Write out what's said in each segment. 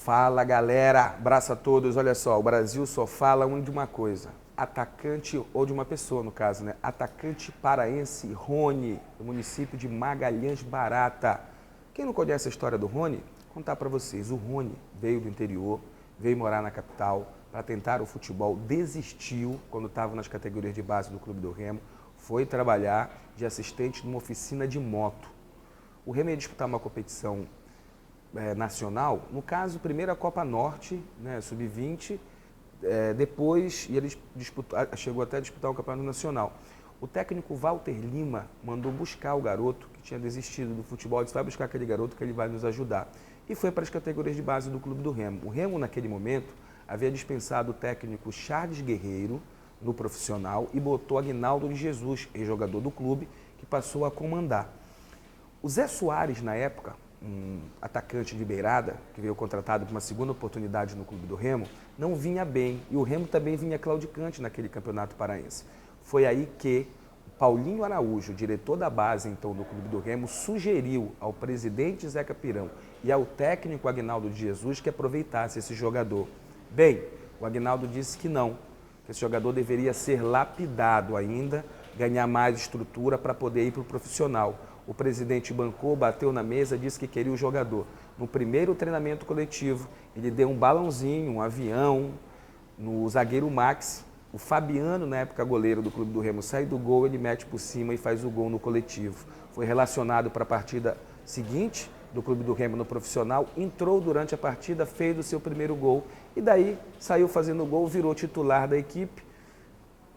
Fala galera, abraço a todos. Olha só, o Brasil só fala de uma coisa, atacante, ou de uma pessoa no caso, né? Atacante paraense Rony, do município de Magalhães Barata. Quem não conhece a história do Rony, vou contar para vocês. O Rony veio do interior, veio morar na capital para tentar o futebol, desistiu quando estava nas categorias de base do Clube do Remo, foi trabalhar de assistente numa oficina de moto. O Remo ia disputar uma competição nacional, no caso, primeiro a Copa Norte, né, Sub-20, depois ele chegou até a disputar o Campeonato Nacional. O técnico Walter Lima mandou buscar o garoto que tinha desistido do futebol, disse: vai buscar aquele garoto que ele vai nos ajudar. E foi para as categorias de base do Clube do Remo. O Remo, naquele momento, havia dispensado o técnico Charles Guerreiro no profissional e botou Aguinaldo de Jesus, ex-jogador do clube, que passou a comandar. O Zé Soares, na época, um atacante de beirada, que veio contratado para uma segunda oportunidade no Clube do Remo, não vinha bem. E o Remo também vinha claudicante naquele campeonato paraense. Foi aí que o Paulinho Araújo, diretor da base então do Clube do Remo, sugeriu ao presidente Zeca Pirão e ao técnico Aguinaldo de Jesus que aproveitasse esse jogador. Bem, o Aguinaldo disse que não, que esse jogador deveria ser lapidado ainda, ganhar mais estrutura para poder ir para o profissional. O presidente bancou, bateu na mesa, disse que queria o jogador. No primeiro treinamento coletivo, ele deu um balãozinho, um avião, no zagueiro Max. O Fabiano, na época goleiro do Clube do Remo, sai do gol, ele mete por cima e faz o gol no coletivo. Foi relacionado para a partida seguinte do Clube do Remo no profissional, entrou durante a partida, fez o seu primeiro gol e daí saiu fazendo o gol, virou titular da equipe.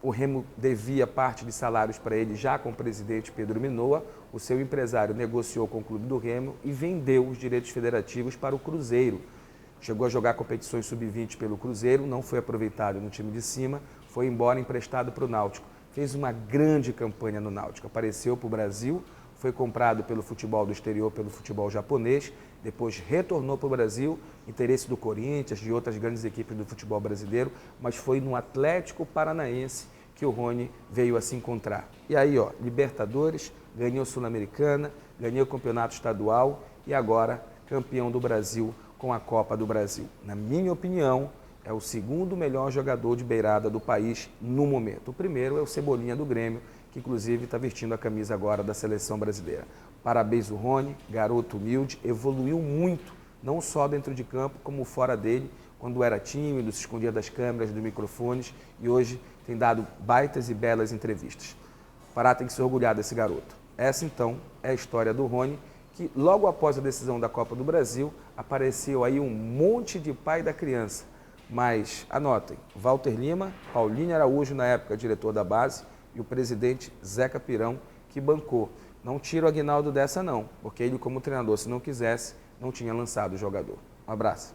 O Remo devia parte de salários para ele já com o presidente Pedro Minoa. O seu empresário negociou com o Clube do Remo e vendeu os direitos federativos para o Cruzeiro. Chegou a jogar competições sub-20 pelo Cruzeiro, não foi aproveitado no time de cima, foi embora emprestado para o Náutico. Fez uma grande campanha no Náutico, apareceu para o Brasil, foi comprado pelo futebol do exterior, pelo futebol japonês, depois retornou para o Brasil, interesse do Corinthians, de outras grandes equipes do futebol brasileiro, mas foi no Atlético Paranaense que o Rony veio a se encontrar. E aí, ó, Libertadores, ganhou Sul-Americana, ganhou o Campeonato Estadual e agora campeão do Brasil com a Copa do Brasil. Na minha opinião, é o segundo melhor jogador de beirada do país no momento. O primeiro é o Cebolinha do Grêmio, que inclusive está vestindo a camisa agora da seleção brasileira. Parabéns o Rony, garoto humilde, evoluiu muito, não só dentro de campo, como fora dele, quando era tímido, se escondia das câmeras, dos microfones, e hoje tem dado baitas e belas entrevistas. O Pará tem que se orgulhar desse garoto. Essa, então, é a história do Rony, que logo após a decisão da Copa do Brasil, apareceu aí um monte de pai da criança. Mas, anotem, Walter Lima, Paulinho Araújo, na época diretor da base, e o presidente Zeca Pirão, que bancou. Não tira o Aguinaldo dessa não, porque ele como treinador, se não quisesse, não tinha lançado o jogador. Um abraço.